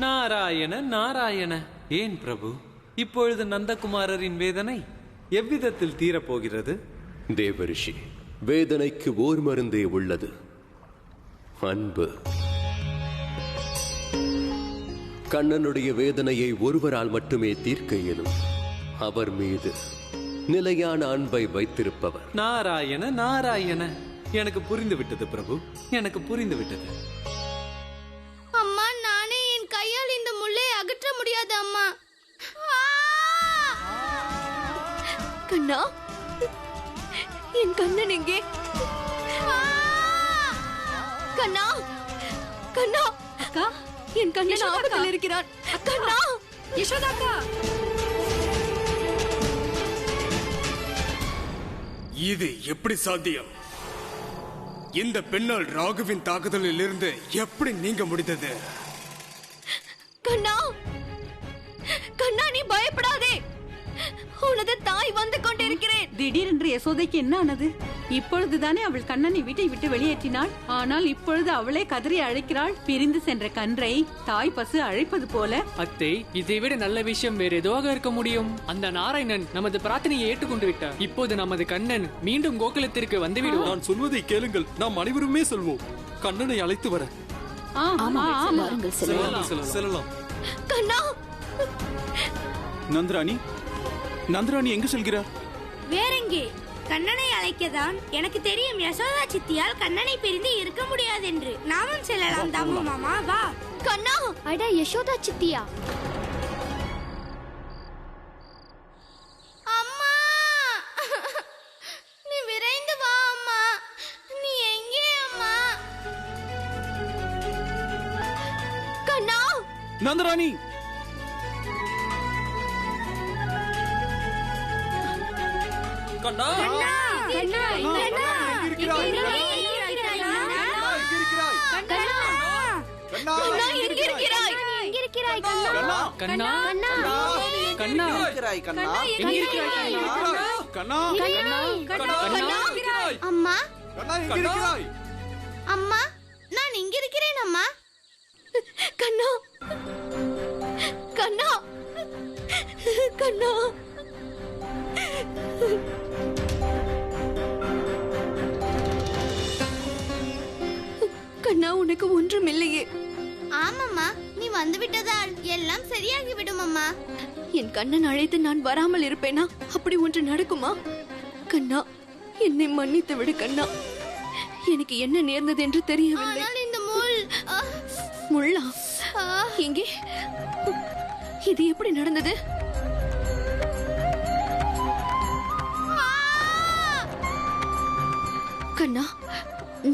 நாராயண நாராயண. ஏன் பிரபு, இப்பொழுது நந்தகுமாரரின் வேதனை எவ்விதத்தில் தீரப்போகிறது? தேவரிஷி, வேதனைக்கு ஓர் மருந்தே உள்ளது, அன்பு. கண்ணனுடைய வேதனையை ஒருவரால் மட்டுமே தீர்க்க இயலும். அவர் மீது நிலையான அன்பை வைத்திருப்பவர். நாராயண நாராயண. எனக்கு புரிந்து விட்டது பிரபு, எனக்கு புரிந்து விட்டது. அம்மா, நானே என் கையால் இந்த முள்ளை அகற்ற முடியாது அம்மா. கண்ணா, என் கண்ணன் எங்கே? கண்ணா, கண்ணா, அக்கா, என் கண்ணன் ஆபத்தில் இருக்கிறான். கண்ணா, யசோதாக்கா. இது எப்படி சாத்தியம்? இந்த பெண்ணால் ராகுவின் தாக்குதலில் இருந்து எப்படி நீங்க முடிந்தது? கண்ணா, கண்ணா, நீ பயப்படாதே. உனது தாய் வந்து கொண்டிருக்கிறேன். திடீரென்று யசோதைக்கு என்ன ஆனது? இப்பொழுதுதானே அவள் கண்ணனை வீட்டை விட்டு வெளியேற்றினாள். ஆனால் இப்பொழுது அவளே கதறி அழைக்கிறாள். பிரிந்து சென்ற கன்றை தாய் பசு அழைப்பது போல. அத்தை, இதைவிட நல்ல விஷயம் வேற எதுவாக இருக்க முடியும்? அந்த நாராயணன் நமது பிரார்த்தனையை ஏற்றுக்கொண்டு விட்டார். இப்போது நமது கண்ணன் மீண்டும் கோகுலத்திற்கு வந்துவிடுவோம். நான் சொல்வதை கேளுங்கள், நாம் அனைவருமே செல்வோம். கண்ணனை அழைத்து வர செல்லலாம். கண்ணா, நந்திராணி, நந்திராணி எங்கு செல்கிறார்? வேறெங்கே? கண்ணனை அழைக்கதான். எனக்கு தெரியும் யசோதா சித்தியால் கண்ணனை பிரிந்து இருக்க முடியாது என்று. நாமும் செல்லலாம் தாமு மாமா, வா. கண்ணா, அட யசோதா சித்தியா. அம்மா, நீ விரைந்து வா அம்மா. நீ எங்கே அம்மா? கண்ணா, நந்திராணி, கண்ணா, கண்ணா, கண்ணா, கண்ணா, கண்ணா, எங்கே இருக்கிறாய்? எங்க இருக்கிறாய் கண்ணா? கண்ணா, கண்ணா, கண்ணா, எங்கே இருக்கிறாய்? அம்மா, கண்ணா, அம்மா, நான் இங்க இருக்கிறேன் அம்மா. கண்ணா, கண்ணா, கண்ணா. கண்ணா, உனக்கு ஒன்றும் இல்லையே? ஆமாம்மா, நீ வந்து விட்டதால் எல்லாம் சரியாகி விடும் அம்மா. என் கண்ணன் அழைத்து நான் வராமல் இருப்பேனா? அப்படி ஒன்று நடக்குமா? கண்ணா, என்னை மன்னித்து விடு கண்ணா. எனக்கு என்ன நேர்ந்தது என்று தெரியவில்லை. ஆனால் இந்த முள் முள்ளா? எங்கே? இது எப்படி நடந்தது? கண்ணா,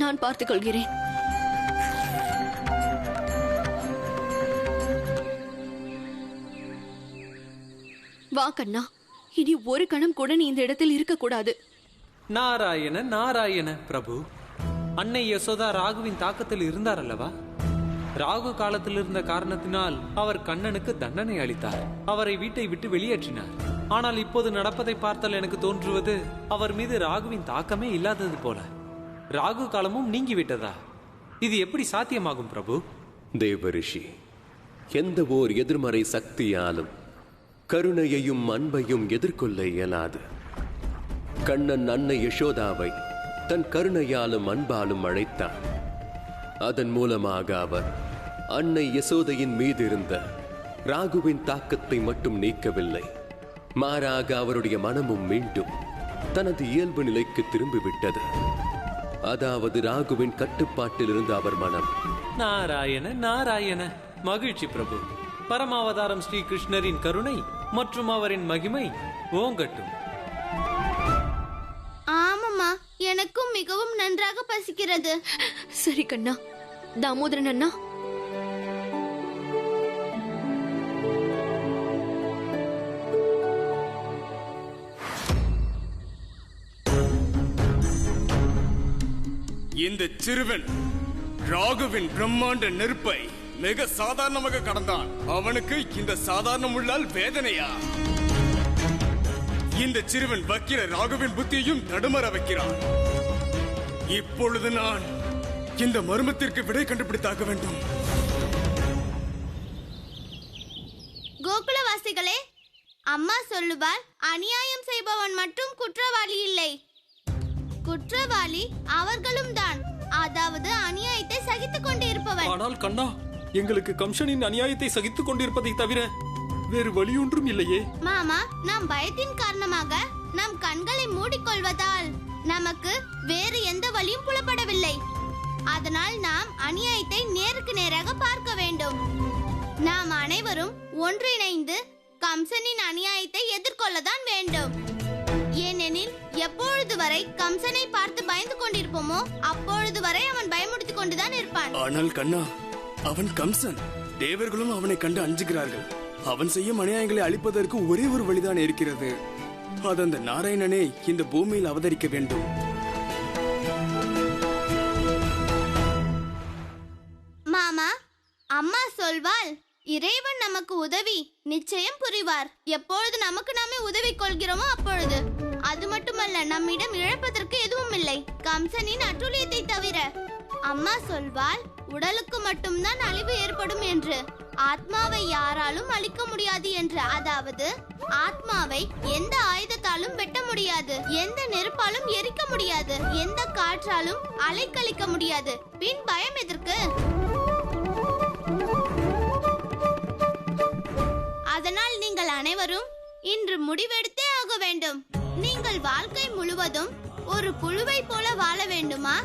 நான் பார்த்துக் கொள்கிறேன். வா கண்ணா, இனி ஒரு கணம் கூட நீ இந்த இடத்தில் இருக்கக்கூடாது. நாராயண நாராயண. பிரபு, அன்னை யசோதா ராகுவின் தாக்கத்தில் இருந்தார் அல்லவா? ராகு காலத்தில் இருந்த காரணத்தினால் அவர் கண்ணனுக்கு தண்டனை அளித்தார். அவரை வீட்டை விட்டு வெளியேற்றினார். ஆனால் இப்போது நடப்பதை பார்த்தால் எனக்கு தோன்றுவது அவர் மீது ராகுவின் தாக்கமே இல்லாதது போல. ராகு காலமும் நீங்கிவிட்டதா? இது எப்படி சாத்தியமாகும் பிரபு? தேவரிஷி, எந்த ஓர் எதிர்மறை சக்தியாலும் கருணையையும் அன்பையும் எதிர்கொள்ள இயலாது. கண்ணன் அன்னை யசோதாவை தன் கருணையாலும் அன்பாலும் அழைத்தார். அதன் மூலமாக அவர் அன்னை யசோதையின் மீது இருந்த ராகுவின் தாக்கத்தை மட்டும் நீக்கவில்லை, மாறாக அவருடைய மனமும் மீண்டும் தனது இயல்பு நிலைக்கு திரும்பிவிட்டது. அதாவது ராகுவின் கட்டுப்பாட்டில் இருந்த அவர் மனம். நாராயண நாராயண. மகிழ்ச்சி பிரபு. பரமாவதாரம் ஸ்ரீ கிருஷ்ணரின் கருணை மற்றும் அவரின் மகிமை ஓங்கட்டும். ஆமாம்மா, எனக்கும் மிகவும் நன்றாக பசிக்கிறது. சரி கண்ணா. தாமோதரன் அண்ணா, இந்த சிறுவன் ராகுவின் பிரம்மாண்ட நெருப்பை மிக சாதாரணமாக கடந்தான். அவனுக்கு இந்த சாதாரண முள்ளால் வேதனையா? இந்த சிறுவன் வக்கிர ராகுவின் புத்தியையும் தடுமாற வைக்கிறான். இப்பொழுது நான் இந்த மர்மத்திற்கு விடை கண்டுபிடித்தாக வேண்டும். பிரஜவாசிகளே, அம்மா சொல்லுவாள், அநியாயம் செய்பவன் மட்டும் குற்றவாளி இல்லை, குற்றவாளி அவர்களும் தான், அதாவது அநியாயத்தை சகித்துக் கொண்டு இருப்பவன். ஆனால் கண்ணா, எங்களுக்கு கம்சனின் அநியாயத்தை சகித்துக் கொண்டிருப்பதை தவிர வேறு வழியொன்றும் இல்லையே. மாமா, நாம் பயத்தின் காரணமாக நம் கண்களை மூடிக்கொள்வதால் நமக்கு வேறு எந்த வழியும் புலப்படவில்லை. அதனால் நாம் அநியாயத்தை நேருக்கு நேராக பார்க்க வேண்டும். நாம் அனைவரும் ஒன்றிணைந்து கம்சனின் அநியாயத்தை எதிர்கொள்ளதான் வேண்டும். ஏனெனில் எப்பொழுது வரை கம்சனை பார்த்து பயந்து கொண்டிருப்போமோ அப்பொழுது வரை அவன் பயமுறுத்திக் கொண்டுதான் இருப்பான். ஆனால் கண்ணா, அவன் கம்சன். தேவர்களும் அவனை கண்டு அஞ்சுகிறார்கள். அவன் செய்யும் அநியாயங்களை அழிப்பதற்கு ஒரே ஒரு வழிதான் இருக்கிறது. அது அந்த நாராயணனே இந்த பூமியில் அவதரிக்க வேண்டும். மாமா, அம்மா சொல்வாள், இறைவன் நமக்கு உதவி நிச்சயம் புரிவார். எப்பொழுது நமக்கு நாமே உதவி கொள்கிறோமோ அப்பொழுது. அது மட்டுமல்ல, நம்மிடம் இழப்பதற்கு எதுவும் இல்லை, கம்சனின் அட்டுழியத்தை தவிர. அம்மா சொல்வாள், உடலுக்கு மட்டும்தான் அழிவு ஏற்படும் என்று, ஆத்மாவை யாராலும் அழிக்க முடியாது என்று. அதாவது ஆத்மாவை எந்த ஆயுதத்தாலும் வெட்ட முடியாது, எந்த நெருப்பாலும் எரிக்க முடியாது, எந்த காற்றாலும் அலைக்கழிக்க முடியாது. பின் பயம் எதற்கு? அதனால் நீங்கள் அனைவரும் இன்று முடிவெடுத்தே ஆக வேண்டும். நீங்கள் வாழ்க்கை முழுவதும் ஒரு புழுவை போல வாழ வேண்டுமா,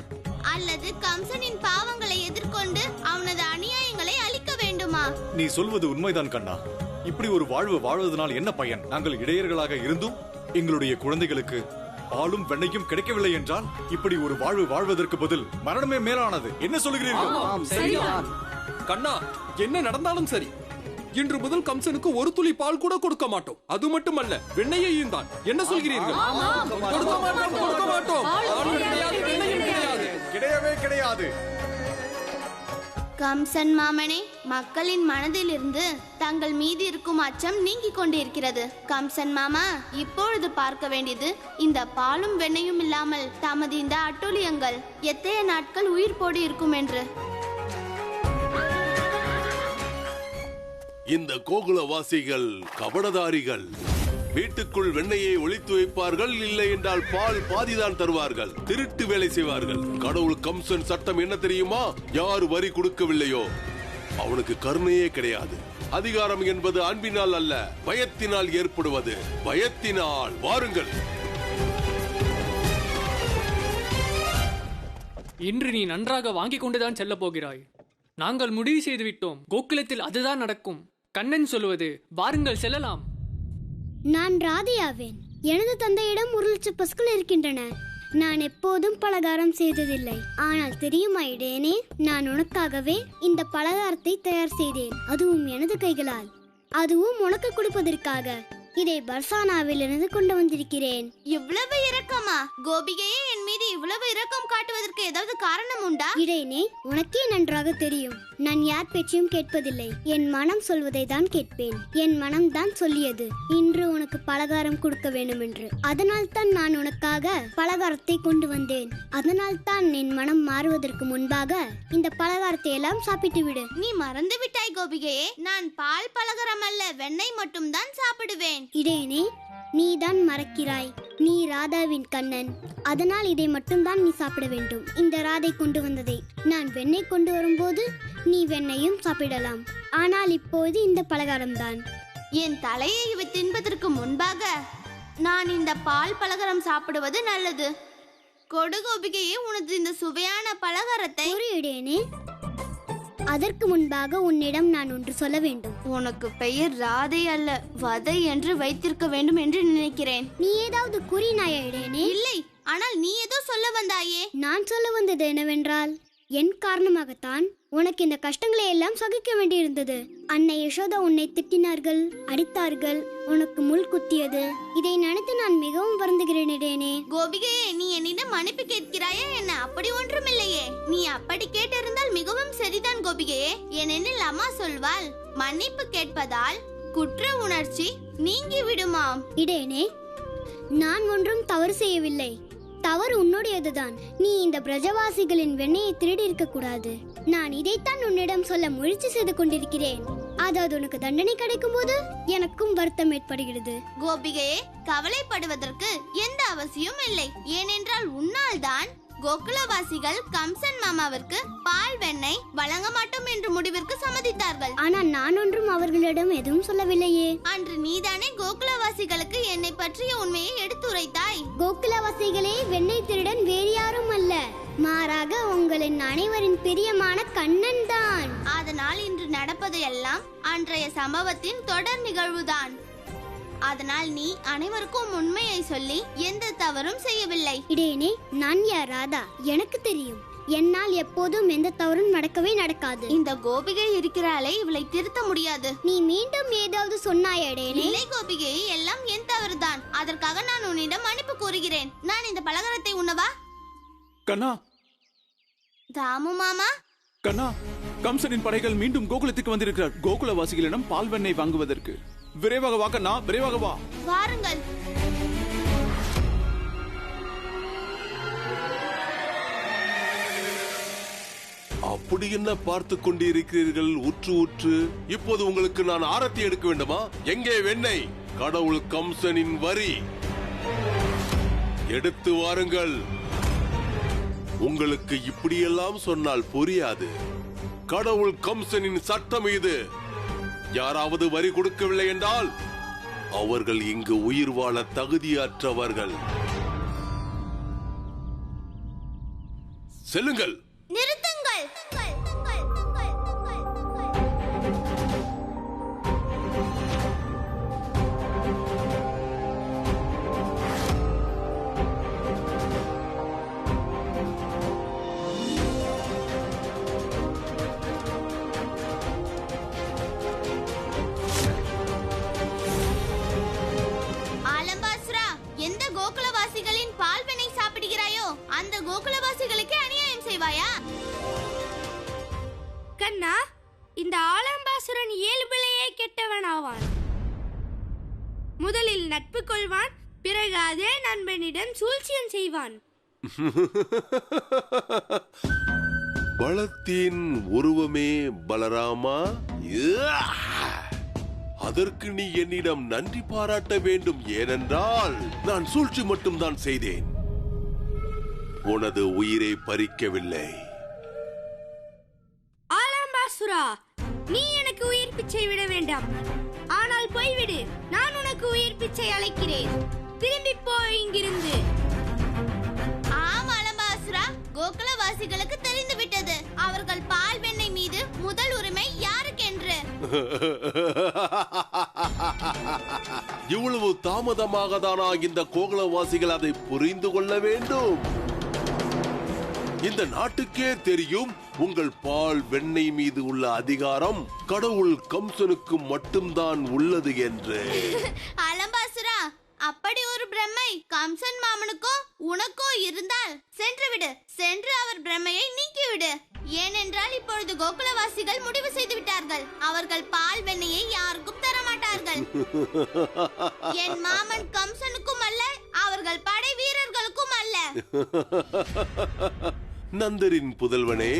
அல்லது கம்சனின் பாவங்களை எதிர்கொண்டு அவனது அநியாயங்களை அழிக்க வேண்டுமா? நீ சொல்வது உண்மைதான் கண்ணா. இப்படி ஒரு வாழ்வு வாழ்வதனால் என்ன பயன்? நாங்கள் இடையர்களாக இருந்தும் எங்களுடைய குழந்தைகளுக்கு பாலும் வெண்ணையும் கிடைக்கவில்லை என்றால் இப்படி ஒரு வாழ்வு வாழ்வதற்கு பதில் மரணமே மேலானது. என்ன சொல்கிறீர்கள்? கண்ணா, என்ன நடந்தாலும் சரி, இன்று முதல் கம்சனுக்கு ஒரு துளி பால் கூட கொடுக்க மாட்டோம். அது மட்டுமல்ல, வெண்ணையையும் தான். என்ன சொல்கிறீர்கள்? கொடுக்க மாட்டோம், கொடுக்க மாட்டோம். பாலும் கிடையாது, வெண்ணையும் கிடையாது. கிடையவே கிடையாது. கம்சன் மாமனே, மக்களின் மனதிலிருந்து தங்கள் மீது இருக்கும் அச்சம் நீங்கிக் கொண்டிருக்கிறது. கம்சன் மாமா, இப்பொழுது பார்க்க வேண்டியது இந்த பாலும் வெண்ணையும் இல்லாமல் தமது இந்த அட்டூழியங்கள் எத்தனை நாட்கள் உயிர்ப்போடு இருக்கும் என்று. இந்த கோகுலவாசிகள் கபடதாரிகள். வீட்டுக்குள் வெண்ணையை ஒளித்து வைப்பார்கள், இல்லை என்றால் பால் பாதிதான் தருவார்கள். திருட்டு வேலை செய்வார்கள். கடவுள் கம்சன் சட்டம் என்ன தெரியுமா? யார் வரி கொடுக்கவில்லையோ அவனுக்கு கருணையே கிடையாது. அதிகாரம் என்பது அன்பினால் அல்ல, பயத்தினால் ஏற்படுவது. பயத்தினால். வாருங்கள். இன்று நீ நன்றாக வாங்கிக் கொண்டுதான் செல்ல போகிறாய். நாங்கள் முடிவு செய்து விட்டோம். கோகுலத்தில் அதுதான் நடக்கும். கண்ணன் சொல்வது, வாருங்கள் செல்லலாம். நான் ராதையாவேன். எனது தந்தையிடம் 1,00,000 பசுக்கள் இருக்கின்றன. நான் எப்போதும் பலகாரம் செய்ததில்லை. ஆனால் தெரியுமா இடையனே, நான் உனக்காகவே இந்த பலகாரத்தை தயார் செய்தேன். அதுவும் எனது கைகளால். அதுவும் உனக்கு கொடுப்பதற்காக. இதை பர்சானாவிலிருந்து கொண்டு வந்திருக்கிறேன். இவ்வளவு இரக்கமா? கோபிகையே, என் மீது இவ்வளவு இரக்கம் காட்டுவதற்கு ஏதாவது காரணம் உண்டா? இடையனே, உனக்கே நன்றாக தெரியும், நான் யார் பேச்சையும் கேட்பதில்லை. என் மனம் சொல்வதை தான் கேட்பேன். என் மனம் தான் சொல்லியது இன்று உனக்கு பலகாரம் கொடுக்க வேண்டும் என்று. அதனால் தான் நான் உனக்காக பலகாரத்தை கொண்டு வந்தேன். அதனால் தான் என் மனம் மாறுவதற்கு முன்பாக இந்த பலகாரத்தை எல்லாம் சாப்பிட்டு விடு. நீ மறந்து விட்டாய் கோபிகையே, நான் பால் பலகாரம் அல்ல, வெண்ணெய் மட்டும் தான் சாப்பிடுவேன். இடையனே, நீதான் மறக்கிறாய். நீ ராதாவின் கண்ணன். அதனால் இதை மட்டும்தான் நீ சாப்பிட வேண்டும். இந்த ராதை கொண்டு வந்ததை. நான் வெண்ணெய் கொண்டு வரும்போது நீ வெண்ணெயும் சாப்பிடலாம். ஆனால் இப்போது இந்த பலகாரம் தான். என் தலையை இவை தின்பதற்கு முன்பாக நான் இந்த பால் பலகாரம் சாப்பிடுவது நல்லது. கொடு கோபிகையே, உனது இந்த சுவையான பலகாரத்தை. ஒரு இடையனே, அதற்கு முன்பாக உன்னிடம் நான் ஒன்று சொல்ல வேண்டும். உனக்கு பெயர் ராதை அல்ல, வதை என்று வைத்திருக்க வேண்டும் என்று நினைக்கிறேன். நீ ஏதாவது கூறினாயா இடையனே? இல்லை, ஆனால் நீ ஏதோ சொல்ல வந்தாயே. நான் சொல்ல வந்தது என்னவென்றால், என் காரணமாகத்தான் உனக்கு இந்த கஷ்டங்களை எல்லாம் சகிக்க வேண்டியிருந்தது. அன்னை யசோதா உன்னை திட்டினார்கள், அடித்தார்கள், உனக்கு முள் குத்தியது. இதை நினைத்து நான் மிகவும் வருந்துகிறேன் இடையனே. கோபிகையே, நீ என்னிடம் மன்னிப்பு கேட்கிறாயா என்ன? அப்படி ஒன்றுமில்லையே. நீ அப்படி கேட்டிருந்தால் மிகவும் சரிதான் கோபிகையே. ஏனெனில் அம்மா சொல்வாள், மன்னிப்பு கேட்பதால் குற்ற உணர்ச்சி நீங்கி விடுமாம். இடையனே, நான் ஒன்றும் தவறு செய்யவில்லை. தவறு உன்னுடையதுதான். நீ இந்த பிரஜவாசிகளின் வெண்ணையை திருடி இருக்க கூடாது. நான் இதைத்தான் உன்னிடம் சொல்ல முயற்சி செய்து கொண்டிருக்கிறேன். அதாவது உனக்கு தண்டனை கிடைக்கும் போது எனக்கும் வருத்தம் ஏற்படுகிறது. கோபிகையே, கவலைப்படுவதற்கு எந்த அவசியம் இல்லை. ஏனென்றால் உன்னால் தான் கோகுலவாசிகள் கம்சன் மாமாவிற்கு பால் வெண்ணெய் வழங்க மாட்டோம் என்று முடிவிற்கு சம்மதித்தார்கள். ஆனால் நான் ஒன்றும் அவர்களிடம் எதுவும் சொல்லவில்லையே. அன்று நீதானே கோகுலவாசிகளுக்கு என்னை பற்றிய உண்மையை எடுத்துரைத்தாய். கோகுலவாசிகளே, வெண்ணெய் திருடன் வேறு யாரும் அல்ல, மாறாக உங்களின் அனைவரின் பிரியமான கண்ணன் தான். அதனால் இன்று நடப்பது எல்லாம் அன்றைய சம்பவத்தின் தொடர் நிகழ்வுதான். அதனால் நீ அனைவருக்கும் உண்மையை சொல்லி எந்த தவறும் செய்யவில்லை. இடையனே, நான் யார் ராதா? எனக்கு தெரியும். என்னால் எப்போதும் எந்த தவறும் நடக்கவே நடக்காது. இந்த கோபிகை இருக்கிறாளே, இவளை திருத்த முடியாது. நீ மீண்டும் ஏதாவது சொன்னாய் இடையனே? இல்லை கோபிகை, எல்லாம் என் தவறுதான். அதற்காக நான் உன்னிடம் மன்னிப்பு கூறுகிறேன். நான் இந்த பலகாரத்தை உண்ணவா? கண்ணா, தாமு மாமா. கண்ணா, கம்சனின் படைகள் மீண்டும் கோகுலத்துக்கு வந்திருக்கிறார். கோகுலவாசிகளிடம் பால் வெண்ணெய் வாங்குவதற்கு. விரைவாக வா கண்ணா, விரைவாக வா. வாருங்கள். அப்படி என்ன பார்த்து கொண்டிருக்கிறீர்கள் உற்று உற்று? இப்போது உங்களுக்கு நான் ஆரத்தி எடுக்க வேண்டுமா? எங்கே வெண்ணெய்? கடவுள் கம்சனின் வரி எடுத்து வாருங்கள். உங்களுக்கு இப்படியெல்லாம் சொன்னால் புரியாது. கடவுள் கம்சனின் சட்டம் இது. யாராவது வரி கொடுக்கவில்லை என்றால் அவர்கள் இங்கு உயிர் வாழ தகுதியற்றவர்கள். செல்லுங்கள். நிறுத்துங்கள். எந்த கோகுலவாசிகளின் பால் வெண்ணெய் சாப்பிடுகிறாயோ அந்த கோகுலவாசிகளுக்கு அநியாயம் செய்வாயா? கண்ணா, இந்த ஆலம்பாசுரன் இயல்பிலேயே கெட்டவன் ஆவான். முதலில் நட்பு கொள்வான், பிறகு அதே நண்பனிடம் சூழ்ச்சியம் செய்வான். பலத்தின் உருவமே பலராமா. அதற்கு நீ என்னிடம் நன்றி பாராட்ட வேண்டும். ஏனென்றால் நான் சூழ்ச்சி மட்டும்தான் செய்தேன், உனது உயிரை பறிக்கவில்லை. ஆலம்பாசுரா, நீ எனக்கு உயிர் பிச்சை விட வேண்டாம். ஆனால் போய்விடு, நான் உனக்கு உயிர் பிச்சை அளிக்கிறேன். திரும்பி போ இங்கிருந்து. ஆம் ஆலம்பாசுரா, கோகுலவாசிகளுக்கு தெரிந்து விட்டது அவர்கள் பால் வெண்ணெய் மீது முதல் உரிமை யாருக்கென்று. இவ்வளவு தாமதமாக தானா இந்த கோகுலவாசிகள் அதை புரிந்து கொள்ள வேண்டும்? இந்த நாட்டுக்கே தெரியும் உங்கள் பால் வெண்ணெய் மீது உள்ள அதிகாரம் கடவுள் கம்சனுக்கு மட்டும்தான் உள்ளது என்று. ஆலம்பாசுரா, அப்படி ஒரு பிரம்மை கம்சன் மாமனுக்கோ உனக்கோ இருந்தால் சென்று விடு. சென்று அவர் பிரம்மையை நீக்கிவிடு. ஏனென்றால் இப்பொழுது கோகுலவாசிகள் முடிவு செய்து விட்டார்கள், அவர்கள் பால் வெண்ணெயை யாருக்கும் தர மாட்டார்கள். என் மாமன் கம்சனுக்கும் அல்ல, அவர்கள் படை வீரர்களுக்கும் அல்ல. நந்தரின் புதல்வனே,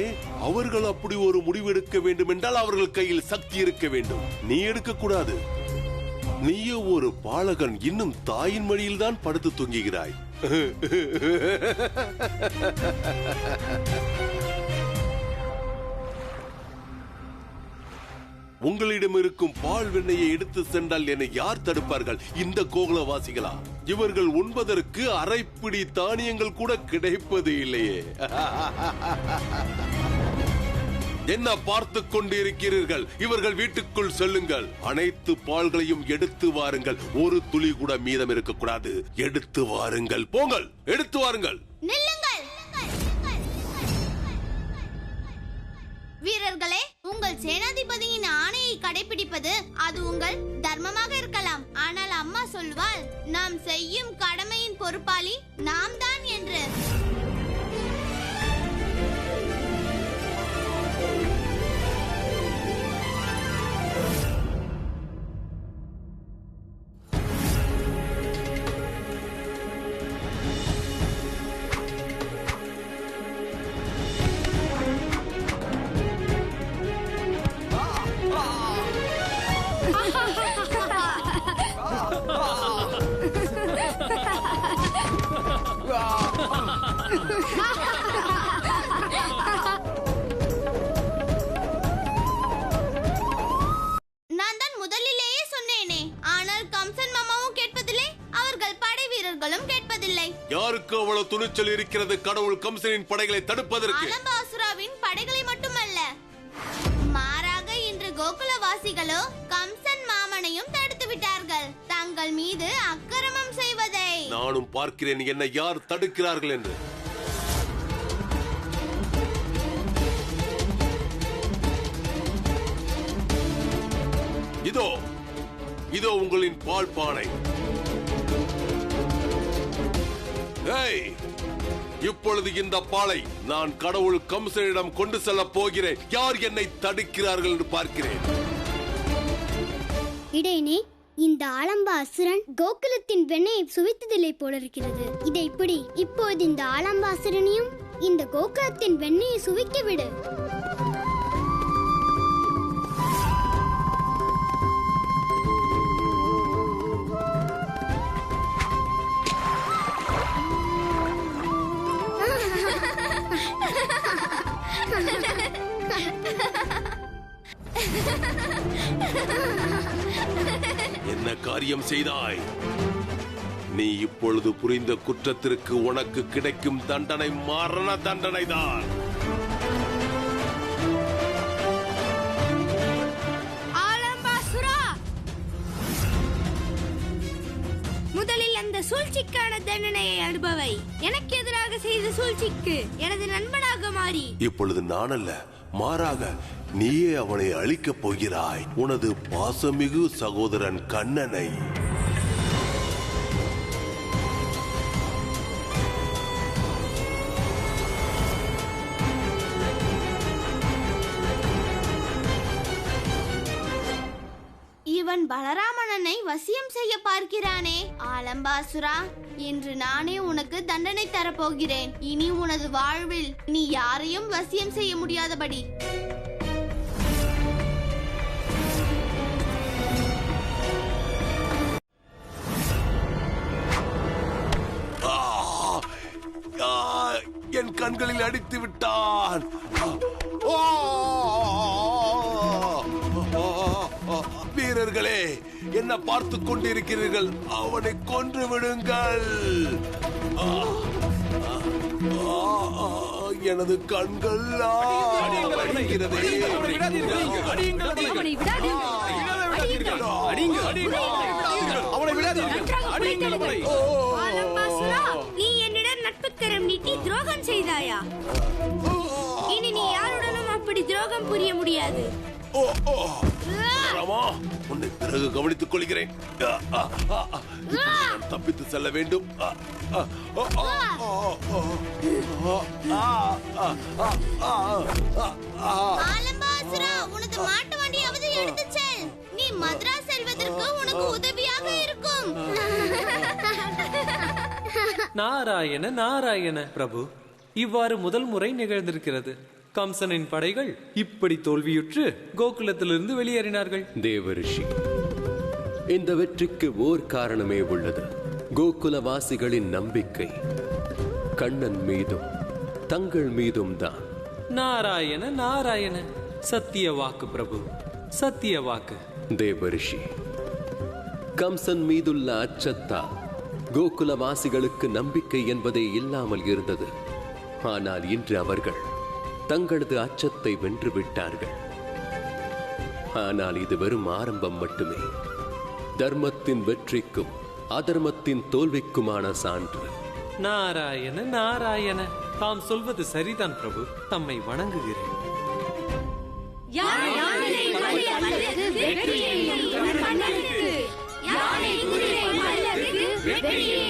அவர்கள் அப்படி ஒரு முடிவெடுக்க வேண்டும் என்றால் அவர்கள் கையில் சக்தி இருக்க வேண்டும். நீ எடுக்க கூடாது. நீயோ ஒரு பாலகன், இன்னும் தாயின் மடியில் தான் படுத்து தூங்குகிறாய். உங்களிடம் இருக்கும் பால் வெண்ணெயை எடுத்து சென்றால் என்னை யார் தடுப்பார்கள்? இந்த கோகுலவாசிகளா? இவர்கள் உண்பதற்கு அரைப்பிடி தானியங்கள் கூட கிடைப்பது இல்லையே. என்ன பார்த்து கொண்டிருக்கிறீர்கள்? இவர்கள் வீட்டுக்குள் செல்லுங்கள். அனைத்து பால்களையும் எடுத்து வாருங்கள். ஒரு துளி கூட மீதம் இருக்கக்கூடாது. எடுத்து வாருங்கள். போங்கள், எடுத்து வாருங்கள். நில்லுங்கள். வீரர்களே, உங்கள் சேனாதிபதியின் ஆணையை கடைபிடிப்பது அது உங்கள் தர்மமாக இருக்கலாம். ஆனால் அம்மா சொல்வாள், நாம் செய்யும் கடமையின் பொறுப்பாளி நாம் தான் என்று. நான் தான் முதலிலேயே சொன்னேனே, ஆனால் கம்சன் மாமாவும் கேட்பதில்லை, அவர்கள் படை வீரர்களும் கேட்பதில்லை. யாருக்கு அவ்வளவு துணிச்சல் இருக்கிறது கடவுள் கம்சனின் படைகளை தடுப்பதற்கு? ஆலம்பாசுராவின் படைகளை மட்டுமல்ல, மாறாக இன்று கோகுலவாசிகளோ கம்சன் மாமனையும் தடுத்து விட்டார்கள், தங்கள் மீது அக்கிரமம் செய்வதை. நானும் பார்க்கிறேன் என்னை யார் தடுக்கிறார்கள் என்று. இதோ இதோ உங்களின் பால் பானை. ஏய், இப்பொழுது இந்த பாலை நான் கடவுள் கம்சனிடம் கொண்டு செல்ல போகிறேன். யார் என்னை தடுக்கிறார்கள் என்று பார்க்கிறேன். இடையனே, இந்த ஆலம்ப அசுரன் கோகுலத்தின் வெண்ணையை சுவைத்ததில்லை போல இருக்கிறது. இதை இப்படி இப்போது இந்த ஆலம்ப அசுரனையும் இந்த கோகுலத்தின் வெண்ணையை சுவைக்க விடு. என்ன காரியம் செய்தாய்? நீ இப்பொழுது புரிந்த குற்றத்திற்கு உனக்கு கிடைக்கும் தண்டனை மரண தண்டனை தான். ஆலம்பாசுரா, முதலில் அந்த சூழ்ச்சிக்கான தண்டனையை அனுபவை. எனக்கு எதிராக செய்த சூழ்ச்சிக்கு எனது நண்பனாக மாறி இப்பொழுது நான் அல்ல, மாறாக நீயே அவனை அழிக்கப் போகிறாய், உனது பாசமிகு சகோதரன் கண்ணனை. இவன் பலராமணனை வசியம் செய்ய பார்க்கிறானே. ஆலம்பாசுரா, இன்று நானே உனக்கு தண்டனை தரப்போகிறேன். இனி உனது வாழ்வில் நீ யாரையும் வசியம் செய்ய முடியாதபடி. என் கண்களில் அடித்து விட்டான். வீரர்களே, என்ன பார்த்து கொண்டிருக்கிறீர்கள்? அவனை கொன்று விடுங்கள். எனது கண்கள் நீ என்னிடம் நட்புக்கரம் நீட்டி துரோகம் செய்தாயா? இனி நீ யாருடனும் அப்படி துரோகம் புரிய முடியாது. உன்னை பிறகு கவனித்துக் கொள்கிறேன். நான் தப்பித்து செல்ல வேண்டும். ஆலம்பாசுரா, உனது மாட்டு வண்டியாவது எடுத்துச் செல். நீ மத்ராஸ் செல்வதற்கு உனக்கு உதவியாக இருக்கும். நாராயண நாராயண பிரபு, இவ்வாறு முதல் முறை நிகழ்ந்திருக்கிறது. கம்சனின் படைகள் இப்படி தோல்வியுற்று கோகுலத்திலிருந்து வெளியேறினார்கள். தேவரிஷி, இந்த வெற்றிக்கு ஓர் காரணமே உள்ளது. கோகுலவாசிகளின் நம்பிக்கை கண்ணன் மீதும் தங்கள் மீதும் தான். நாராயண நாராயண, சத்திய வாக்கு பிரபு, சத்திய வாக்கு. தேவரிஷி, கம்சன் மீதுள்ள அச்சத்தால் கோகுலவாசிகளுக்கு நம்பிக்கை என்பதே இல்லாமல் இருந்தது. ஆனால் இன்று அவர்கள் தங்களது அச்சத்தை வென்று விட்டார்கள். ஆனால் இது வெறும் ஆரம்பம் மட்டுமே. தர்மத்தின் வெற்றிக்கும் அதர்மத்தின் தோல்விக்குமான சான்று. நாராயண நாராயண, தாம் சொல்வது சரிதான் பிரபு, தம்மை வணங்குகிறேன். வெற்றியை